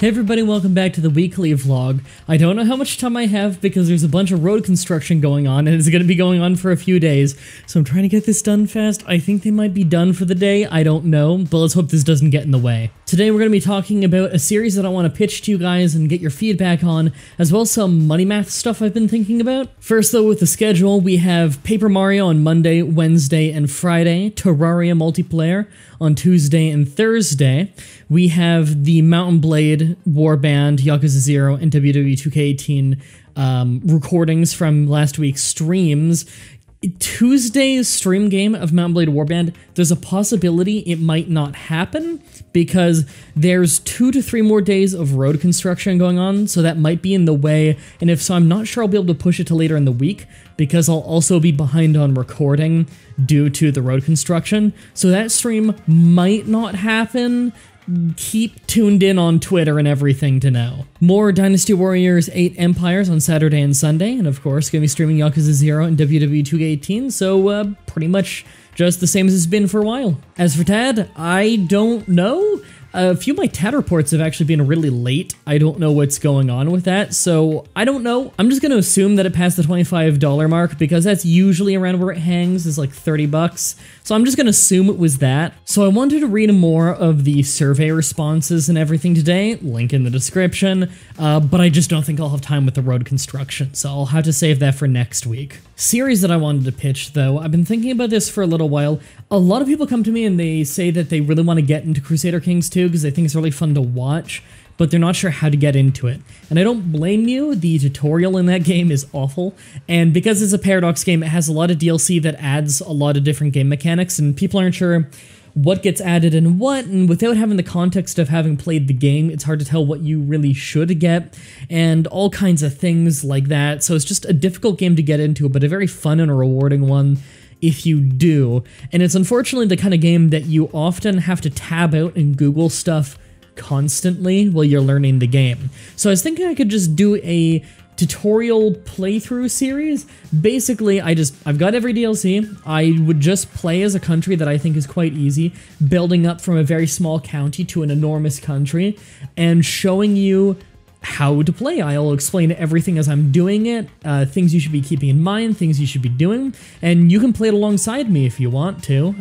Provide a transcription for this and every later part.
Hey everybody, welcome back to the weekly vlog. I don't know how much time I have because there's a bunch of road construction going on and it's going to be going on for a few days. So I'm trying to get this done fast. I think they might be done for the day. I don't know, but let's hope this doesn't get in the way. Today we're going to be talking about a series that I want to pitch to you guys and get your feedback on, as well as some money math stuff I've been thinking about. First though, with the schedule, we have Paper Mario on Monday, Wednesday, and Friday, Terraria multiplayer on Tuesday and Thursday. We have the Mountain Blade, Warband, Yakuza 0, and WWE 2K18 recordings from last week's streams. Tuesday's stream game of Mountain Blade Warband, there's a possibility it might not happen because there's 2 to 3 more days of road construction going on, so that might be in the way, and if so, I'm not sure I'll be able to push it to later in the week because I'll also be behind on recording due to the road construction, so that stream might not happen. Keep tuned in on Twitter and everything to know. More Dynasty Warriors 8 Empires on Saturday and Sunday, and of course, gonna be streaming Yakuza 0 and WWE 2K18, so pretty much just the same as it's been for a while. As for TAD, I don't know. A few of my TAD reports have actually been really late. I don't know what's going on with that, so I don't know. I'm just going to assume that it passed the $25 mark because that's usually around where it hangs, is like 30 bucks. So I'm just going to assume it was that. So I wanted to read more of the survey responses and everything today, link in the description, but I just don't think I'll have time with the road construction, so I'll have to save that for next week. Series that I wanted to pitch though, I've been thinking about this for a little while. A lot of people come to me and they say that they really want to get into Crusader Kings 2 because they think it's really fun to watch, but they're not sure how to get into it. And I don't blame you, the tutorial in that game is awful, and because it's a Paradox game, it has a lot of DLC that adds a lot of different game mechanics, and people aren't sure what gets added and what, and without having the context of having played the game, it's hard to tell what you really should get, and all kinds of things like that, so it's just a difficult game to get into, but a very fun and a rewarding one if you do. And it's unfortunately the kind of game that you often have to tab out and Google stuff constantly while you're learning the game. So I was thinking I could just do a tutorial playthrough series. Basically, I've got every DLC. I would just play as a country that I think is quite easy, building up from a very small county to an enormous country, and showing you how to play. I'll explain everything as I'm doing it, things you should be keeping in mind, things you should be doing, and you can play it alongside me if you want to.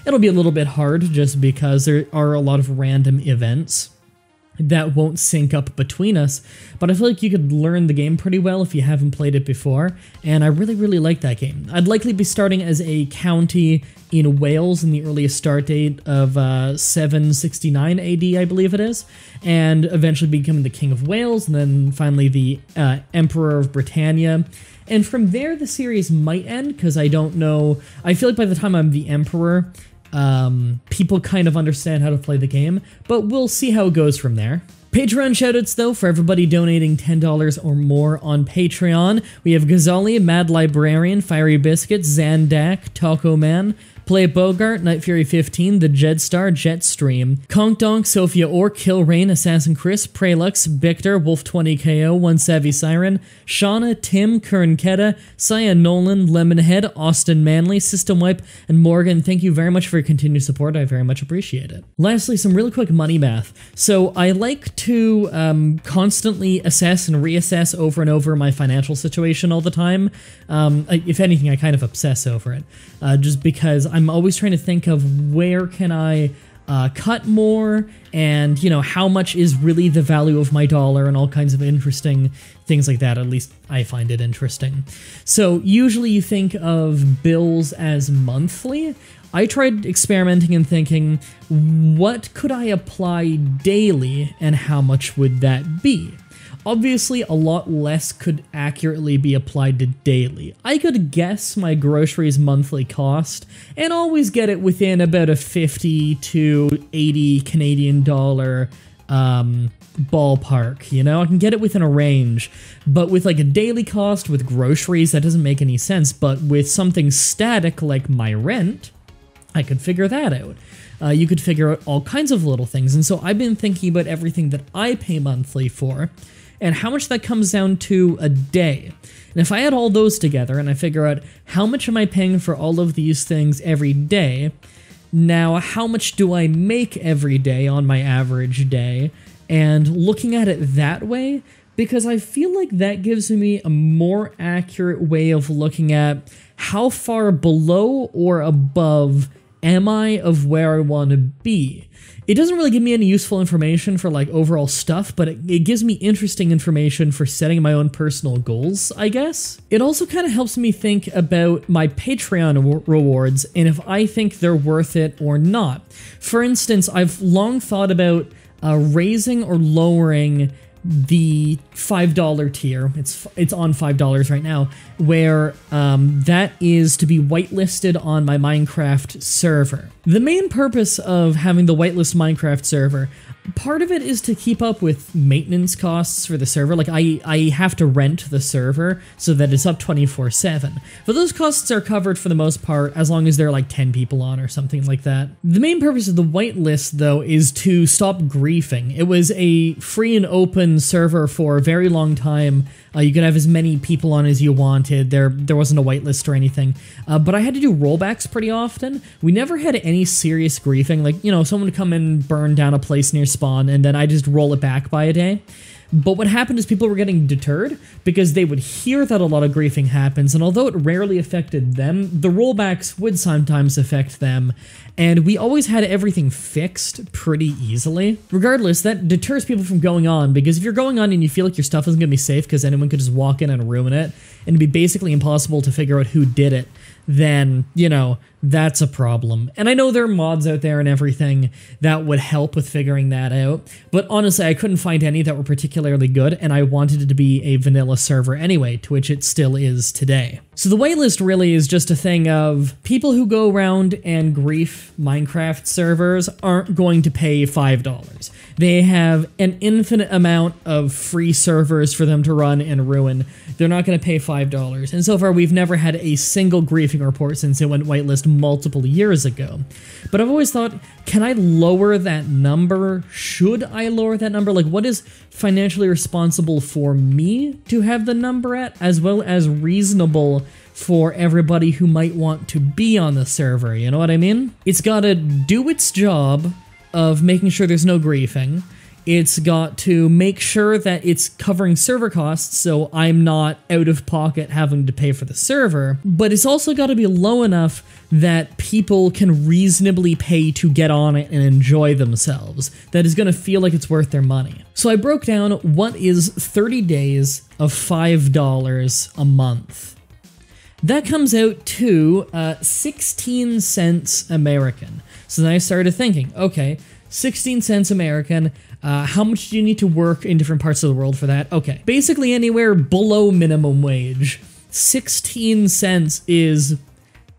It'll be a little bit hard just because there are a lot of random events that won't sync up between us, but I feel like you could learn the game pretty well if you haven't played it before, and I really like that game. I'd likely be starting as a county in Wales in the earliest start date of 769 AD, I believe it is, and eventually becoming the King of Wales, and then finally the Emperor of Britannia. And from there, the series might end, because I don't know. I feel like by the time I'm the Emperor, people kind of understand how to play the game, but we'll see how it goes from there. Patreon shoutouts though, for everybody donating $10 or more on Patreon. We have Ghazali, Mad Librarian, Fiery Biscuit, Zandak, Taco Man, Play Bogart, Night Fury 15, The Jedstar, Jetstream, Conk Donk, Sophia Orr, Killrain, Assassin Chris, Prelux, Victor, Wolf20KO, One Savvy Siren, Shauna, Tim, Kern Keta, Cyan Nolan, Lemonhead, Austin Manley, System Wipe, and Morgan. Thank you very much for your continued support. I very much appreciate it. Lastly, some really quick money math. So I like to constantly assess and reassess over and over my financial situation all the time. If anything, I kind of obsess over it, just because I'm always trying to think of where can I cut more, and you know, how much is really the value of my dollar, and all kinds of interesting things like that. At least I find it interesting. So usually you think of bills as monthly. I tried experimenting and thinking, what could I apply daily and how much would that be? Obviously, a lot less could accurately be applied to daily. I could guess my groceries monthly cost and always get it within about a 50 to 80 Canadian dollar ballpark, you know? I can get it within a range, but with like a daily cost with groceries, that doesn't make any sense, but with something static like my rent, I could figure that out. You could figure out all kinds of little things, and so I've been thinking about everything that I pay monthly for, and how much that comes down to a day. And if I add all those together and I figure out how much am I paying for all of these things every day, now how much do I make every day on my average day, and looking at it that way, because I feel like that gives me a more accurate way of looking at how far below or above am I of where I want to be. It doesn't really give me any useful information for like overall stuff, but it gives me interesting information for setting my own personal goals, I guess. It also kind of helps me think about my Patreon rewards and if I think they're worth it or not. For instance, I've long thought about raising or lowering the $5 tier. It's on $5 right now, where that is to be whitelisted on my Minecraft server. The main purpose of having the whitelist Minecraft server, part of it is to keep up with maintenance costs for the server. Like I have to rent the server so that it's up 24/7. But those costs are covered for the most part as long as there are like 10 people on or something like that. The main purpose of the whitelist though is to stop griefing. It was a free and open server for a very long time. You could have as many people on as you wanted. There wasn't a whitelist or anything. But I had to do rollbacks pretty often. We never had any serious griefing. Like, you know, someone would come and burn down a place near spawn, and then I just roll it back by a day. But what happened is people were getting deterred because they would hear that a lot of griefing happens, and although it rarely affected them, the rollbacks would sometimes affect them, and we always had everything fixed pretty easily. Regardless, that deters people from going on, because if you're going on and you feel like your stuff isn't going to be safe because anyone could just walk in and ruin it, and it'd be basically impossible to figure out who did it, then, you know, that's a problem. And I know there are mods out there and everything that would help with figuring that out, but honestly, I couldn't find any that were particularly good, and I wanted it to be a vanilla server anyway, to which it still is today. So the waitlist really is just a thing of people who go around and grief Minecraft servers aren't going to pay $5. They have an infinite amount of free servers for them to run and ruin. They're not going to pay $5. And so far, we've never had a single griefing report since it went whitelist multiple years ago. But I've always thought, can I lower that number? Should I lower that number? Like, what is financially responsible for me to have the number at, as well as reasonable for everybody who might want to be on the server, you know what I mean? It's gotta do its job of making sure there's no griefing. It's got to make sure that it's covering server costs so I'm not out of pocket having to pay for the server, but it's also got to be low enough that people can reasonably pay to get on it and enjoy themselves. That is going to feel like it's worth their money. So I broke down what is 30 days of $5 a month. That comes out to 16 cents American. So then I started thinking, okay, 16 cents American, how much do you need to work in different parts of the world for that? Okay, basically anywhere below minimum wage. 16 cents is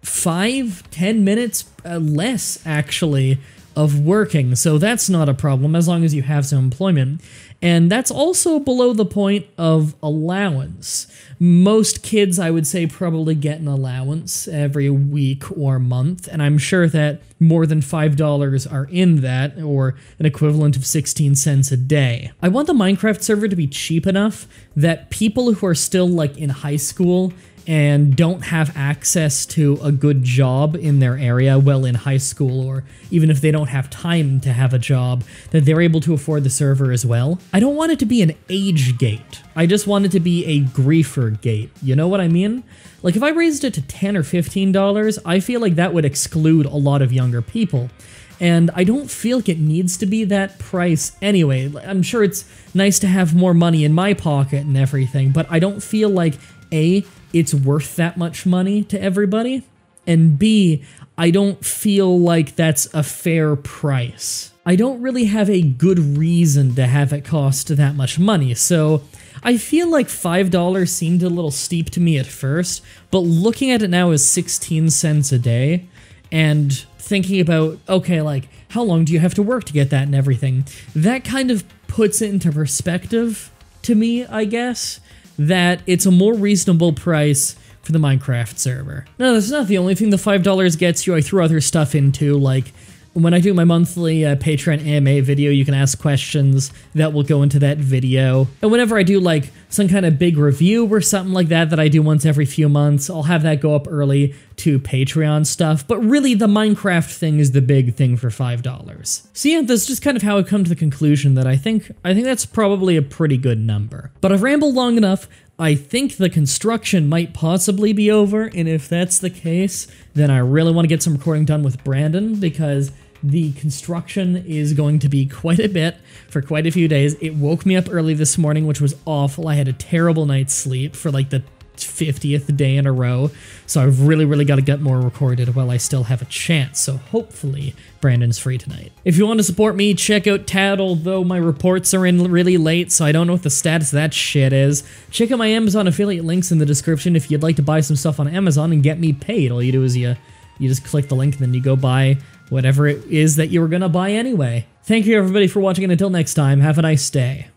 5-10 minutes less, actually, of working, so that's not a problem as long as you have some employment. And that's also below the point of allowance. Most kids, I would say, probably get an allowance every week or month, and I'm sure that more than $5 are in that, or an equivalent of 16 cents a day. I want the Minecraft server to be cheap enough that people who are still, like, in high school and don't have access to a good job in their area while in high school, or even if they don't have time to have a job, that they're able to afford the server as well. I don't want it to be an age gate. I just want it to be a griefer gate. You know what I mean? Like, if I raised it to $10 or $15, I feel like that would exclude a lot of younger people. And I don't feel like it needs to be that price anyway. I'm sure it's nice to have more money in my pocket and everything, but I don't feel like, A, it's worth that much money to everybody, and B, I don't feel like that's a fair price. I don't really have a good reason to have it cost that much money, so I feel like $5 seemed a little steep to me at first, but looking at it now as 16 cents a day, and thinking about, okay, like, how long do you have to work to get that and everything, that kind of puts it into perspective to me, I guess, that it's a more reasonable price for the Minecraft server. No, that's not the only thing the $5 gets you. I threw other stuff in too, like when I do my monthly Patreon AMA video, you can ask questions that will go into that video. And whenever I do like some kind of big review or something like that that I do once every few months, I'll have that go up early to Patreon stuff, but really the Minecraft thing is the big thing for $5. So yeah, that's just kind of how I come to the conclusion that I think that's probably a pretty good number. But I've rambled long enough. I think the construction might possibly be over, and if that's the case, then I really want to get some recording done with Brandon, because the construction is going to be quite a bit for quite a few days. It woke me up early this morning, which was awful. I had a terrible night's sleep for like the 50th day in a row, so I've really got to get more recorded while I still have a chance, so hopefully Brandon's free tonight. If you want to support me, check out Tad, although my reports are in really late, so I don't know what the status of that shit is. Check out my Amazon affiliate links in the description if you'd like to buy some stuff on Amazon and get me paid. All you do is you just click the link and then you go buy whatever it is that you were gonna buy anyway. Thank you everybody for watching, and until next time, have a nice day.